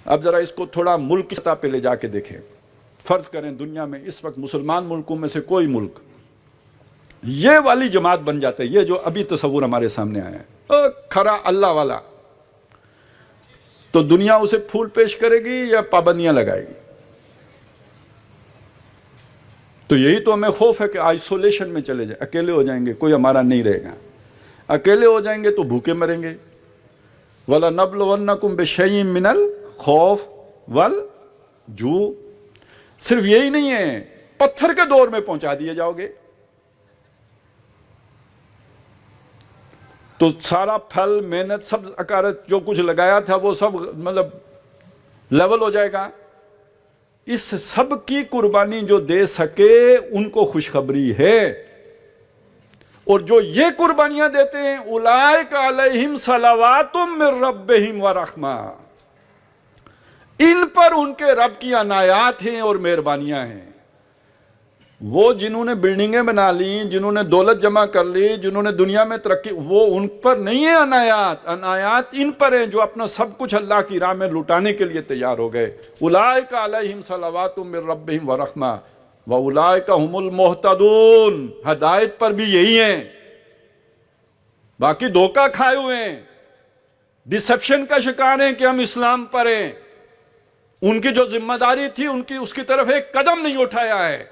اب ذرا اس کو تھوڑا ملک کی سطح پہ لے جا کے دیکھیں. فرض کریں دنیا میں اس وقت مسلمان ملکوں میں سے کوئی ملک یہ والی جماعت بن جاتا ہے، یہ جو ابھی تصور ہمارے سامنے آیا ہے، کھرا اللہ والا، تو دنیا اسے پھول پیش کرے گی یا پابندیاں لگائے گی؟ تو یہی تو ہمیں خوف ہے کہ آئسولیشن میں چلے جائیں، اکیلے ہو جائیں گے، کوئی ہمارا نہیں رہے گا. اکیلے ہو جائیں گے تو بھوکے مریں گے. وَلَنَبْلُوَنَّكُمْ بِشَيْءٍ مِّنَ الْخَوْفِ وَالْجُوعِ. صرف یہی نہیں ہے، پتھر کے دور میں پہنچا دیے جاؤ گے. تو سارا پھل محنت سب اکارت جو کچھ لگایا تھا وہ سب مطلب لیول ہو جائے گا. اس سب کی قربانی جو دے سکے ان کو خوشخبری ہے، اور جو یہ قربانیاں دیتے ہیں اولئک علیہم صلوات من ربہم ورحمہ، ان پر ان کے رب کی عنایات ہیں اور مہربانیاں ہیں. وہ جنہوں نے بلڈنگیں بنا لی، جنہوں نے دولت جمع کر لی، جنہوں نے دنیا میں ترقی، وہ ان پر نہیں ہے عنایات. عنایات ان پر ہیں جو اپنا سب کچھ اللہ کی راہ میں لٹانے کے لیے تیار ہو گئے. اولئک علیہم صلوات من ربہم ورحمہ واولئک ھم المہتدون. ہدایت پر بھی یہی ہیں، باقی دھوکہ کھائے ہوئے ہیں، ڈسپشن کا شکار ہیں کہ ہم اسلام پر ہیں. ان کی جو ذمہ داری تھی ان کی اس کی طرف ایک قدم نہیں اٹھایا ہے.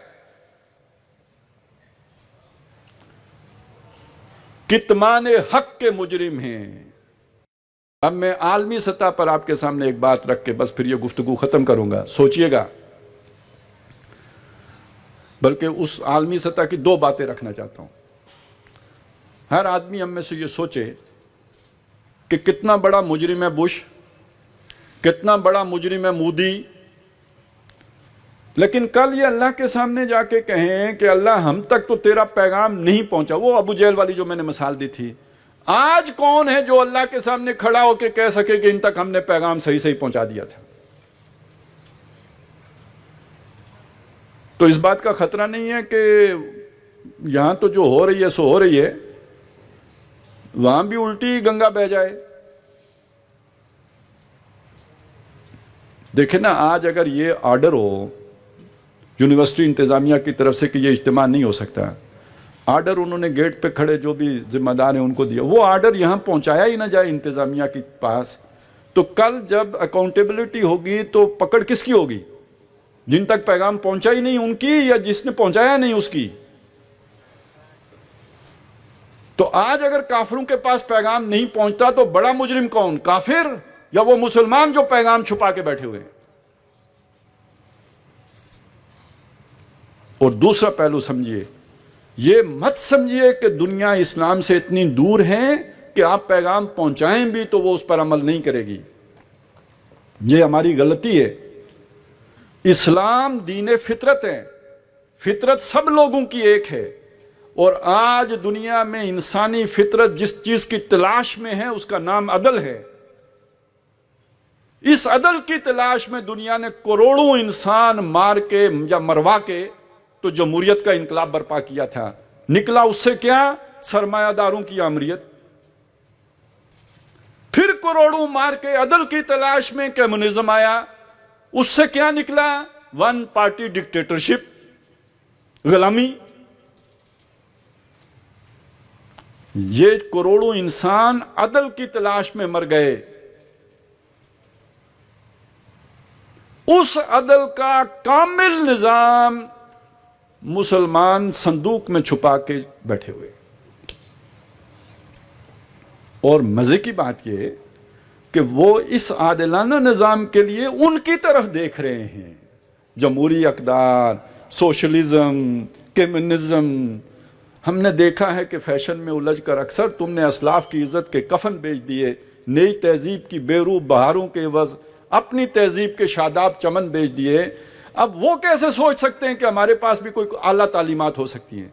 کتمان حق کے مجرم ہیں. اب میں عالمی سطح پر آپ کے سامنے ایک بات رکھ کے بس پھر یہ گفتگو ختم کروں گا، سوچئے گا. بلکہ اس عالمی سطح کی دو باتیں رکھنا چاہتا ہوں. ہر آدمی ہم میں سے یہ سوچے کہ کتنا بڑا مجرم ہے بش، کتنا بڑا مجرم ہے مودی، لیکن کل یہ اللہ کے سامنے جا کے کہیں کہ اللہ ہم تک تو تیرا پیغام نہیں پہنچا. وہ ابو جہل والی جو میں نے مثال دی تھی، آج کون ہے جو اللہ کے سامنے کھڑا ہو کے کہہ سکے کہ ان تک ہم نے پیغام صحیح صحیح پہنچا دیا تھا؟ تو اس بات کا خطرہ نہیں ہے کہ یہاں تو جو ہو رہی ہے سو ہو رہی ہے، وہاں بھی الٹی گنگا بہ جائے. دیکھیں نا، آج اگر یہ آرڈر ہو یونیورسٹی انتظامیہ کی طرف سے کہ یہ اجتماع نہیں ہو سکتا، آرڈر انہوں نے گیٹ پہ کھڑے جو بھی ذمہ دار ہیں ان کو دیا، وہ آرڈر یہاں پہنچایا ہی نہ جائے انتظامیہ کے پاس، تو کل جب اکاؤنٹیبلٹی ہوگی تو پکڑ کس کی ہوگی؟ جن تک پیغام پہنچا ہی نہیں ان کی، یا جس نے پہنچایا نہیں اس کی؟ تو آج اگر کافروں کے پاس پیغام نہیں پہنچتا تو بڑا مجرم کون، کافر یا وہ مسلمان جو پیغام چھپا کے بیٹھے ہوئے ہیں؟ اور دوسرا پہلو سمجھیے، یہ مت سمجھیے کہ دنیا اسلام سے اتنی دور ہے کہ آپ پیغام پہنچائیں بھی تو وہ اس پر عمل نہیں کرے گی. یہ ہماری غلطی ہے. اسلام دین فطرت ہے، فطرت سب لوگوں کی ایک ہے، اور آج دنیا میں انسانی فطرت جس چیز کی تلاش میں ہے اس کا نام عدل ہے. اس عدل کی تلاش میں دنیا نے کروڑوں انسان مار کے یا مروا کے تو جمہوریت کا انقلاب برپا کیا تھا. نکلا اس سے کیا؟ سرمایہ داروں کی آمریت. پھر کروڑوں مار کے عدل کی تلاش میں کمیونزم آیا، اس سے کیا نکلا؟ ون پارٹی ڈکٹیٹرشپ، غلامی. یہ کروڑوں انسان عدل کی تلاش میں مر گئے. اس عدل کا کامل نظام مسلمان صندوق میں چھپا کے بیٹھے ہوئے. اور مزے کی بات یہ کہ وہ اس عادلانہ نظام کے لیے ان کی طرف دیکھ رہے ہیں. جمہوری اقدار، سوشلزم، کمیونزم. ہم نے دیکھا ہے کہ فیشن میں الجھ کر اکثر تم نے اسلاف کی عزت کے کفن بیچ دیے، نئی تہذیب کی بے روح بہاروں کے عوض اپنی تہذیب کے شاداب چمن بیچ دیے. اب وہ کیسے سوچ سکتے ہیں کہ ہمارے پاس بھی کوئی اعلیٰ تعلیمات ہو سکتی ہیں؟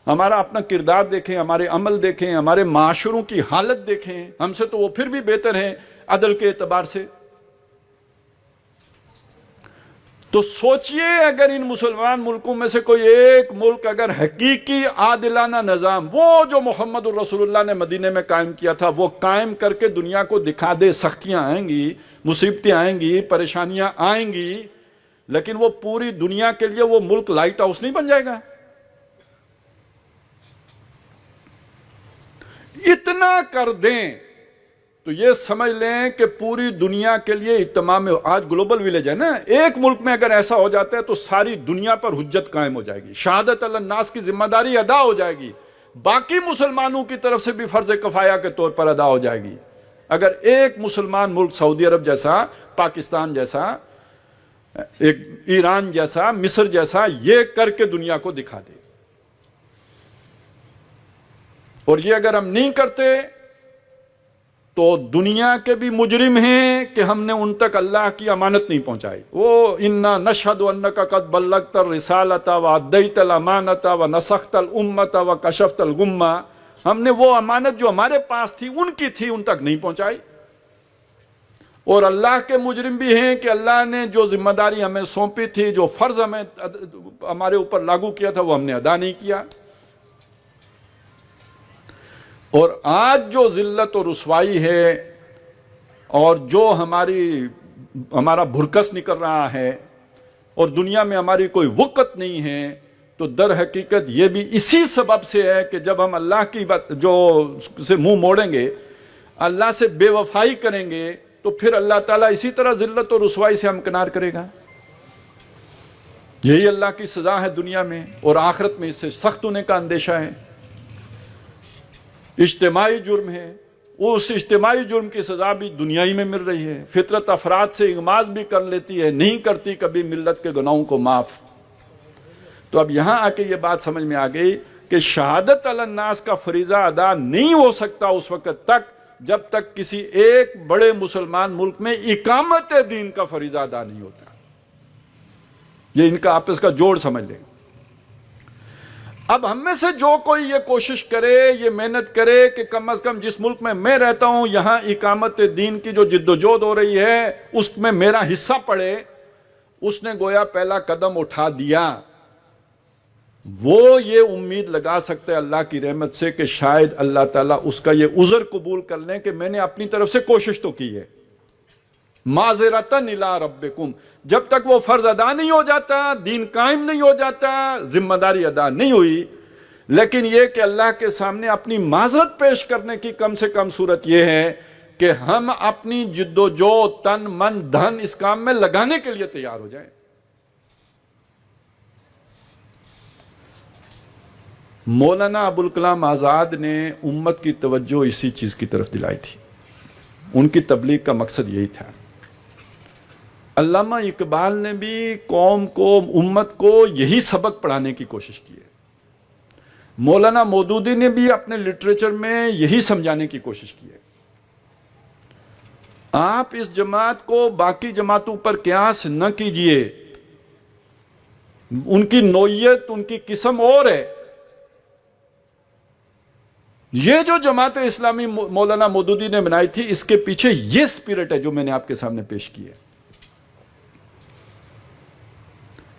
ہمارا اپنا کردار دیکھیں، ہمارے عمل دیکھیں، ہمارے معاشروں کی حالت دیکھیں، ہم سے تو وہ پھر بھی بہتر ہیں عدل کے اعتبار سے. تو سوچئے اگر ان مسلمان ملکوں میں سے کوئی ایک ملک اگر حقیقی عادلانہ نظام، وہ جو محمد الرسول اللہ نے مدینے میں قائم کیا تھا، وہ قائم کر کے دنیا کو دکھا دے، سختیاں آئیں گی، مصیبتیں آئیں گی، پریشانیاں آئیں گی، لیکن وہ پوری دنیا کے لیے وہ ملک لائٹ ہاؤس نہیں بن جائے گا؟ اتنا کر دیں تو یہ سمجھ لیں کہ پوری دنیا کے لیے اہتمام، آج گلوبل ویلیج ہے نا، ایک ملک میں اگر ایسا ہو جاتا ہے تو ساری دنیا پر حجت قائم ہو جائے گی، شہادت علی الناس کی ذمہ داری ادا ہو جائے گی، باقی مسلمانوں کی طرف سے بھی فرض کفایہ کے طور پر ادا ہو جائے گی۔ اگر ایک مسلمان ملک سعودی عرب جیسا، پاکستان جیسا، ایک ایران جیسا، مصر جیسا یہ کر کے دنیا کو دکھا دے، اور یہ اگر ہم نہیں کرتے تو دنیا کے بھی مجرم ہیں کہ ہم نے ان تک اللہ کی امانت نہیں پہنچائی۔ وہ انا نشہد انک قد بلغت الرسالۃ وادیت الامانۃ ونصحت الامۃ وکشفت الغمۃ، ہم نے وہ امانت جو ہمارے پاس تھی، ان کی تھی، ان تک نہیں پہنچائی۔ اور اللہ کے مجرم بھی ہیں کہ اللہ نے جو ذمہ داری ہمیں سونپی تھی، جو فرض ہمارے اوپر لاگو کیا تھا، وہ ہم نے ادا نہیں کیا۔ اور آج جو ذلت و رسوائی ہے اور جو ہمارا بھرکس نکل رہا ہے اور دنیا میں ہماری کوئی وقت نہیں ہے، تو در حقیقت یہ بھی اسی سبب سے ہے کہ جب ہم اللہ کی بات جو سے منہ موڑیں گے، اللہ سے بے وفائی کریں گے، تو پھر اللہ تعالیٰ اسی طرح ذلت و رسوائی سے ہمکنار کرے گا۔ یہی اللہ کی سزا ہے دنیا میں، اور آخرت میں اس سے سخت ہونے کا اندیشہ ہے۔ اجتماعی جرم ہے، اس اجتماعی جرم کی سزا بھی دنیا ہی میں مل رہی ہے۔ فطرت افراد سے اغماض بھی کر لیتی ہے، نہیں کرتی کبھی ملت کے گناہوں کو معاف۔ تو اب یہاں آ کے یہ بات سمجھ میں آ گئی کہ شہادت علی الناس کا فریضہ ادا نہیں ہو سکتا اس وقت تک جب تک کسی ایک بڑے مسلمان ملک میں اقامت دین کا فریضہ ادا نہیں ہوتا۔ یہ ان کا آپس کا جوڑ سمجھ لیں۔ اب ہم میں سے جو کوئی یہ کوشش کرے، یہ محنت کرے کہ کم از کم جس ملک میں میں رہتا ہوں یہاں اقامت دین کی جو جد و جہد ہو رہی ہے اس میں میرا حصہ پڑے، اس نے گویا پہلا قدم اٹھا دیا۔ وہ یہ امید لگا سکتے اللہ کی رحمت سے کہ شاید اللہ تعالیٰ اس کا یہ عذر قبول کر لیں کہ میں نے اپنی طرف سے کوشش تو کی ہے۔ معذرتاً الی ربکم، جب تک وہ فرض ادا نہیں ہو جاتا، دین قائم نہیں ہو جاتا، ذمہ داری ادا نہیں ہوئی، لیکن یہ کہ اللہ کے سامنے اپنی معذرت پیش کرنے کی کم سے کم صورت یہ ہے کہ ہم اپنی جد و جہد، تن من دھن اس کام میں لگانے کے لیے تیار ہو جائیں۔ مولانا ابوالکلام آزاد نے امت کی توجہ اسی چیز کی طرف دلائی تھی، ان کی تبلیغ کا مقصد یہی تھا۔ علامہ اقبال نے بھی قوم کو، امت کو یہی سبق پڑھانے کی کوشش کی ہے۔ مولانا مودودی نے بھی اپنے لٹریچر میں یہی سمجھانے کی کوشش کی ہے۔ آپ اس جماعت کو باقی جماعتوں پر قیاس نہ کیجئے، ان کی نوعیت، ان کی قسم اور ہے۔ یہ جو جماعت اسلامی مولانا مودودی نے بنائی تھی، اس کے پیچھے یہ سپیرٹ ہے جو میں نے آپ کے سامنے پیش کی ہے۔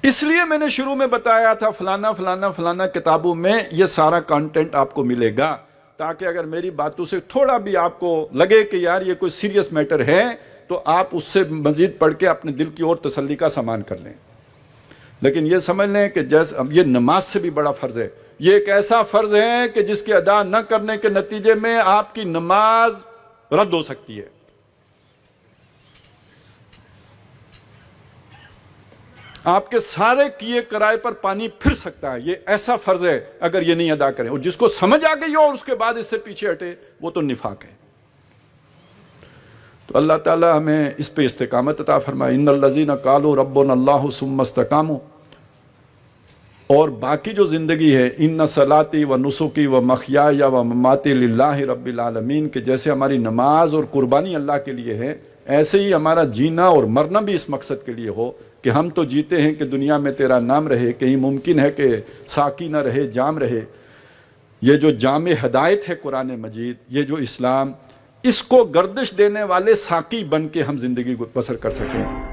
اس لیے میں نے شروع میں بتایا تھا فلانا فلانا فلانا کتابوں میں یہ سارا کانٹینٹ آپ کو ملے گا، تاکہ اگر میری باتوں سے تھوڑا بھی آپ کو لگے کہ یار یہ کوئی سیریس میٹر ہے تو آپ اس سے مزید پڑھ کے اپنے دل کی اور تسلی کا سامان کر لیں۔ لیکن یہ سمجھ لیں کہ جیسے اب یہ نماز سے بھی بڑا فرض ہے، یہ ایک ایسا فرض ہے کہ جس کے ادا نہ کرنے کے نتیجے میں آپ کی نماز رد ہو سکتی ہے۔ آپ کے سارے کیے کرائے پر پانی پھر سکتا ہے، یہ ایسا فرض ہے اگر یہ نہیں ادا کریں، اور جس کو سمجھ آ گئی ہو اور اس کے بعد اس سے پیچھے ہٹے وہ تو نفاق ہے۔ تو اللہ تعالیٰ ہمیں اس پہ استقامت عطا فرمائے۔ ان الذین قالوا ربنا اللہ ثم استقاموا، اور باقی جو زندگی ہے ان صلاتی و نسکی و محیای و مماتی للہ رب العالمین، کہ جیسے ہماری نماز اور قربانی اللہ کے لیے ہے، ایسے ہی ہمارا جینا اور مرنا بھی اس مقصد کے لیے ہو کہ ہم تو جیتے ہیں کہ دنیا میں تیرا نام رہے، کہیں ممکن ہے کہ ساقی نہ رہے، جام رہے۔ یہ جو جام ہدایت ہے قرآن مجید، یہ جو اسلام، اس کو گردش دینے والے ساقی بن کے ہم زندگی بسر کر سکیں۔